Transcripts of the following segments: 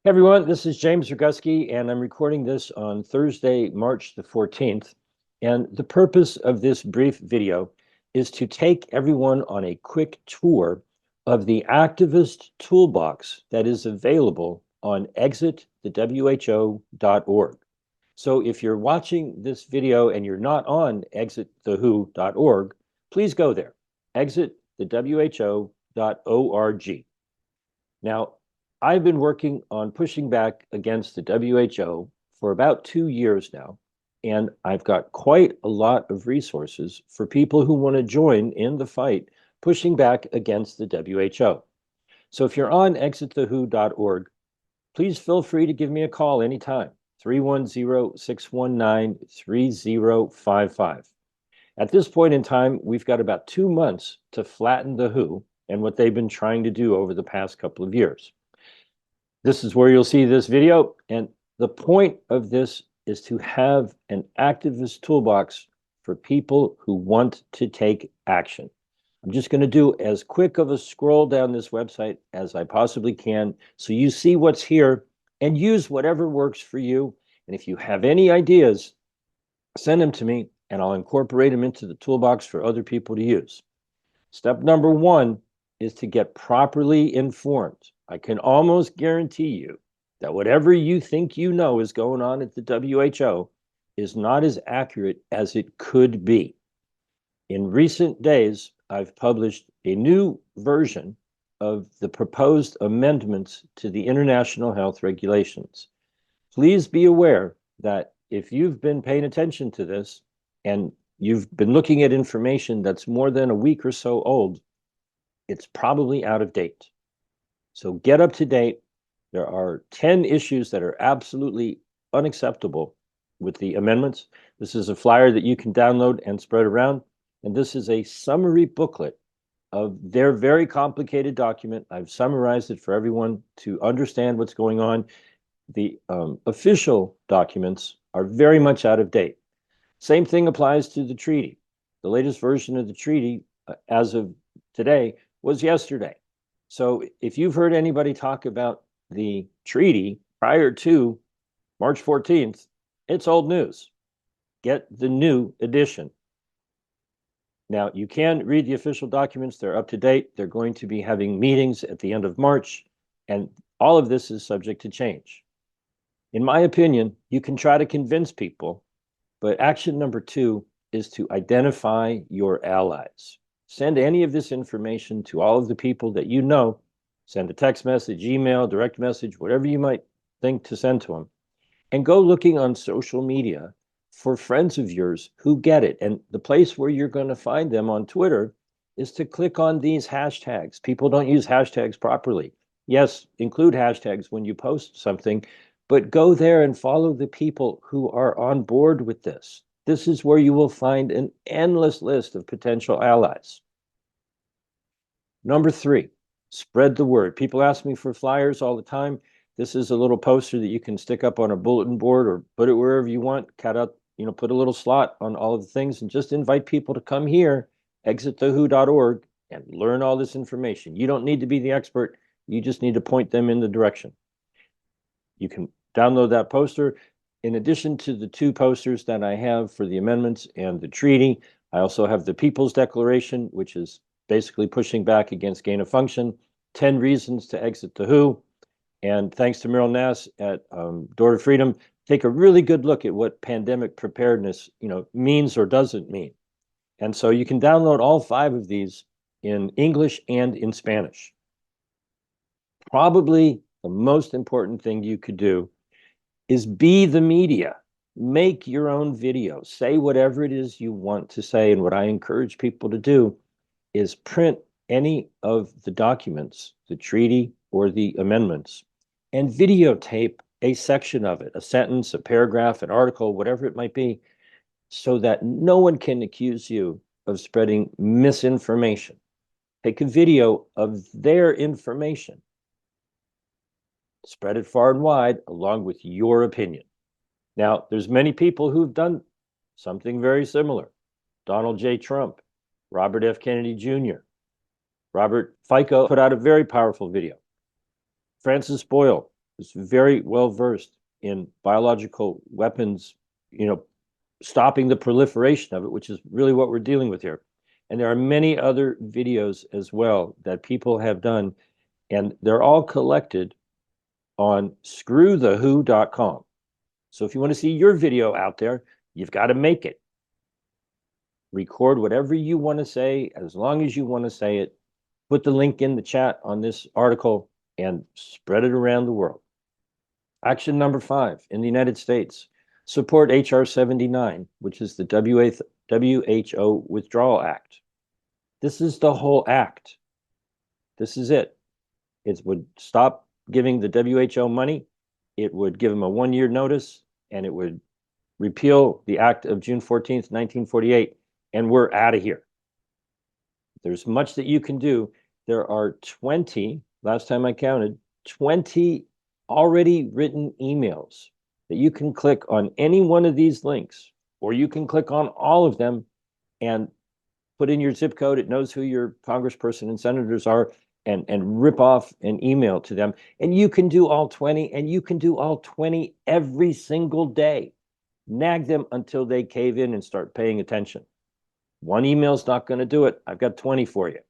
Hey everyone, this is James Roguski, and I'm recording this on Thursday, March the 14th. And the purpose of this brief video is to take everyone on a quick tour of the activist toolbox that is available on exitthewho.org. So if you're watching this video and you're not on exitthewho.org, please go there, exitthewho.org. Now, I've been working on pushing back against the WHO for about 2 years now, and I've got quite a lot of resources for people who want to join in the fight pushing back against the WHO. So if you're on exitthewho.org, please feel free to give me a call anytime, 310-619-3055. At this point in time, we've got about 2 months to flatten the WHO and what they've been trying to do over the past couple of years. This is where you'll see this video. And the point of this is to have an activist toolbox for people who want to take action. I'm just going to do as quick of a scroll down this website as I possibly can so you see what's here and use whatever works for you. And if you have any ideas, send them to me and I'll incorporate them into the toolbox for other people to use. Step number one is to get properly informed. I can almost guarantee you that whatever you think you know is going on at the WHO is not as accurate as it could be. In recent days, I've published a new version of the proposed amendments to the international health regulations. Please be aware that if you've been paying attention to this and you've been looking at information that's more than a week or so old, it's probably out of date. So get up to date. There are 10 issues that are absolutely unacceptable with the amendments. This is a flyer that you can download and spread around. And this is a summary booklet of their very complicated document. I've summarized it for everyone to understand what's going on. The official documents are very much out of date. Same thing applies to the treaty. The latest version of the treaty, as of today, was yesterday. So if you've heard anybody talk about the treaty prior to March 14th, it's old news. Get the new edition. Now, you can read the official documents. They're up to date. They're going to be having meetings at the end of March, and all of this is subject to change. In my opinion, you can try to convince people, but action number two is to identify your allies. Send any of this information to all of the people that you know. Send a text message, email, direct message, whatever you might think to send to them. And go looking on social media for friends of yours who get it. And the place where you're going to find them on Twitter is to click on these hashtags. People don't use hashtags properly. Yes, include hashtags when you post something, but go there and follow the people who are on board with this. This is where you will find an endless list of potential allies. Number three, spread the word. People ask me for flyers all the time. This is a little poster that you can stick up on a bulletin board or put it wherever you want. Cut out, put a little slot on all of the things and just invite people to come here, exitthewho.org, and learn all this information. You don't need to be the expert. You just need to point them in the direction. You can download that poster. In addition to the two posters that I have for the amendments and the treaty, I also have the People's Declaration, which is basically pushing back against gain of function, 10 reasons to exit the WHO. And thanks to Meryl Nass at Door to Freedom, take a really good look at what pandemic preparedness means or doesn't mean. And so you can download all 5 of these in English and in Spanish. Probably the most important thing you could do is be the media. Make your own videos. Say whatever it is you want to say. And what I encourage people to do is print any of the documents, the treaty or the amendments, and videotape a section of it, a sentence, a paragraph, an article, whatever it might be, so that no one can accuse you of spreading misinformation. Take a video of their information, spread it far and wide along with your opinion. Now, there's many people who've done something very similar. Donald J. Trump, Robert F. Kennedy Jr., Robert Fico put out a very powerful video. Francis Boyle who's very well versed in biological weapons, you know, stopping the proliferation of it, which is really what we're dealing with here. And there are many other videos as well that people have done, and they're all collected on screwthewho.com. So if you want to see your video out there, you've got to make it. Record whatever you want to say, as long as you want to say it. Put the link in the chat on this article and spread it around the world. Action number 5 in the United States, support HR 79, which is the WHO Withdrawal Act. This is the whole act. This is it. It would stop giving the WHO money. It would give them a 1-year notice, and it would repeal the act of June 14th, 1948, and we're out of here. There's much that you can do. There are 20, last time I counted, 20 already written emails that you can click on any one of these links, or you can click on all of them and put in your zip code. It knows who your congressperson and senators are, and rip off an email to them. And you can do all 20, and you can do all 20 every single day. Nag them until they cave in and start paying attention. One email's not going to do it. I've got 20 for you.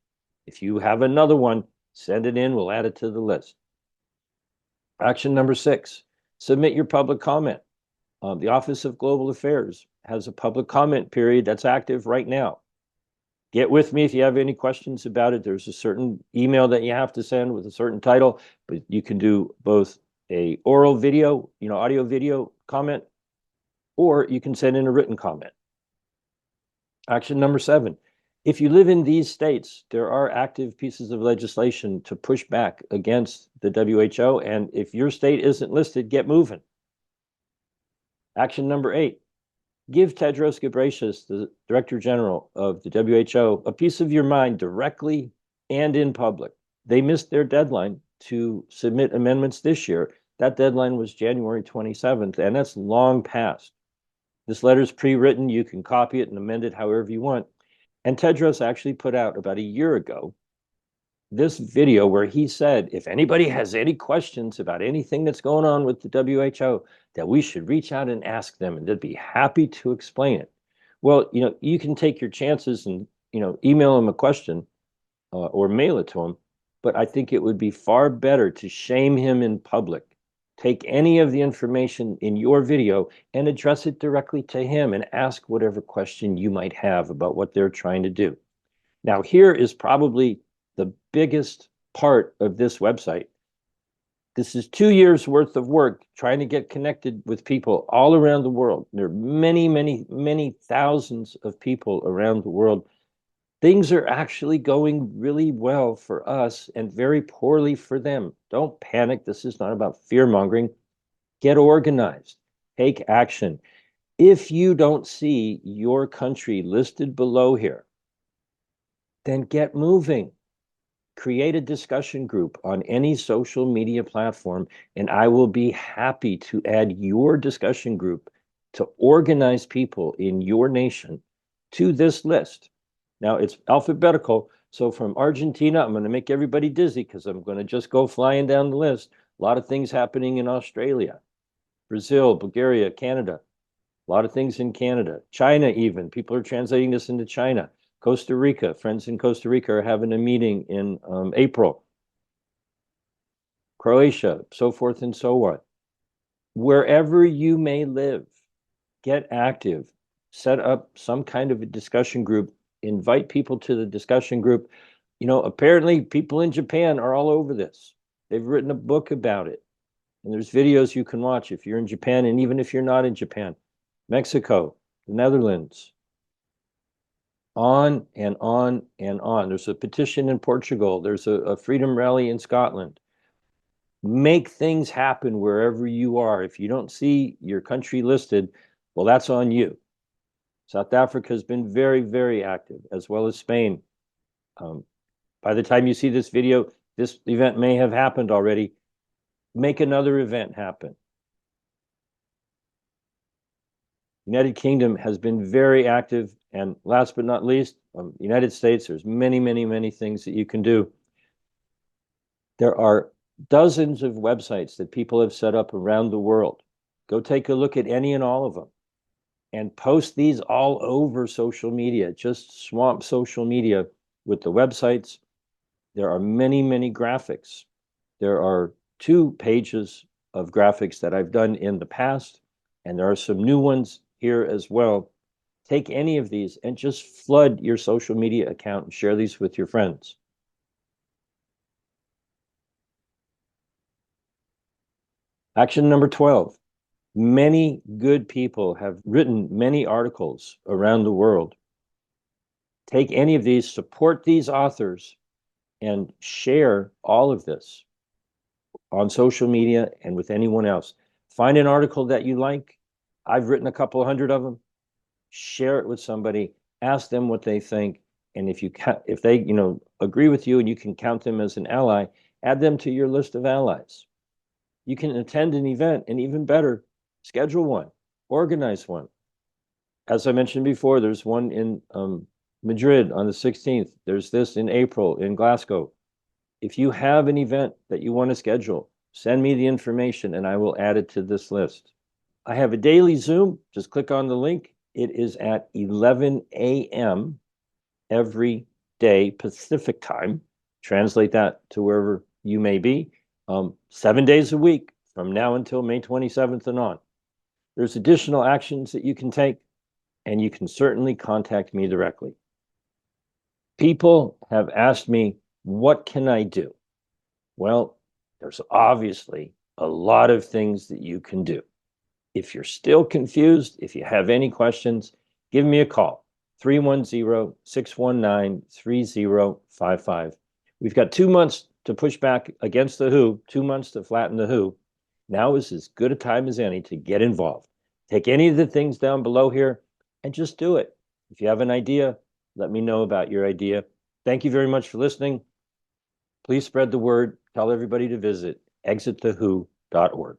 If you have another one, send it in. We'll add it to the list. Action number 6, submit your public comment. The Office of Global Affairs has a public comment period that's active right now. Get with me if you have any questions about it. There's a certain email that you have to send with a certain title, but you can do both a oral video, audio video comment, or you can send in a written comment. Action number 7, if you live in these states, there are active pieces of legislation to push back against the WHO, and if your state isn't listed, get moving. Action number 8, give Tedros Ghebreyesus, the Director General of the WHO, a piece of your mind directly and in public. They missed their deadline to submit amendments this year. That deadline was January 27th, and that's long past. This letter's pre-written. You can copy it and amend it however you want. And Tedros actually put out about a year ago this video where he said, if anybody has any questions about anything that's going on with the WHO, that we should reach out and ask them, and they'd be happy to explain it. Well, you can take your chances and, email them a question or mail it to him, but I think it would be far better to shame him in public. Take any of the information in your video and address it directly to him and ask whatever question you might have about what they're trying to do. Now, here is probably the biggest part of this website. This is 2 years worth of work trying to get connected with people all around the world. There are many, many, many thousands of people around the world. Things are actually going really well for us and very poorly for them. Don't panic. This is not about fear-mongering. Get organized. Take action. If you don't see your country listed below here, then get moving. Create a discussion group on any social media platform, and I will be happy to add your discussion group to organize people in your nation to this list. Now, it's alphabetical, so from Argentina, I'm going to make everybody dizzy because I'm going to just go flying down the list. A lot of things happening in Australia, Brazil, Bulgaria, Canada. A lot of things in Canada. China even. People are translating this into China. Costa Rica. Friends in Costa Rica are having a meeting in April. Croatia, so forth and so on. Wherever you may live, get active. Set up some kind of a discussion group. Invite people to the discussion group. Apparently people in Japan are all over this. They've written a book about it. And there's videos you can watch if you're in Japan, and even if you're not in Japan. Mexico, the Netherlands, on and on and on. There's a petition in Portugal. There's a freedom rally in Scotland. Make things happen wherever you are. If you don't see your country listed, well, that's on you. South Africa has been very, very active, as well as Spain. By the time you see this video, this event may have happened already. Make another event happen. United Kingdom has been very active. And last but not least, United States, there's many, many, many things that you can do. There are dozens of websites that people have set up around the world. Go take a look at any and all of them and post these all over social media. Just swamp social media with the websites. There are many, many graphics. There are 2 pages of graphics that I've done in the past, and there are some new ones here as well. Take any of these and just flood your social media account and share these with your friends. Action number 12. Many good people have written many articles around the world. Take any of these, support these authors, and share all of this on social media and with anyone else. Find an article that you like. I've written a couple hundred of them. Share it with somebody. Ask them what they think, and if they agree with you and you can count them as an ally, add them to your list of allies. You can attend an event, and even better, schedule one, organize one. As I mentioned before, there's one in Madrid on the 16th. There's this in April in Glasgow. If you have an event that you want to schedule, send me the information and I will add it to this list. I have a daily Zoom. Just click on the link. It is at 11 a.m. every day Pacific time. Translate that to wherever you may be. 7 days a week from now until May 27th and on. There's additional actions that you can take, and you can certainly contact me directly. People have asked me, what can I do? Well, there's obviously a lot of things that you can do. If you're still confused, if you have any questions, give me a call, 310-619-3055. We've got 2 months to push back against the WHO, 2 months to flatten the WHO. Now is as good a time as any to get involved. Take any of the things down below here and just do it. If you have an idea, let me know about your idea. Thank you very much for listening. Please spread the word. Tell everybody to visit exitthewho.org.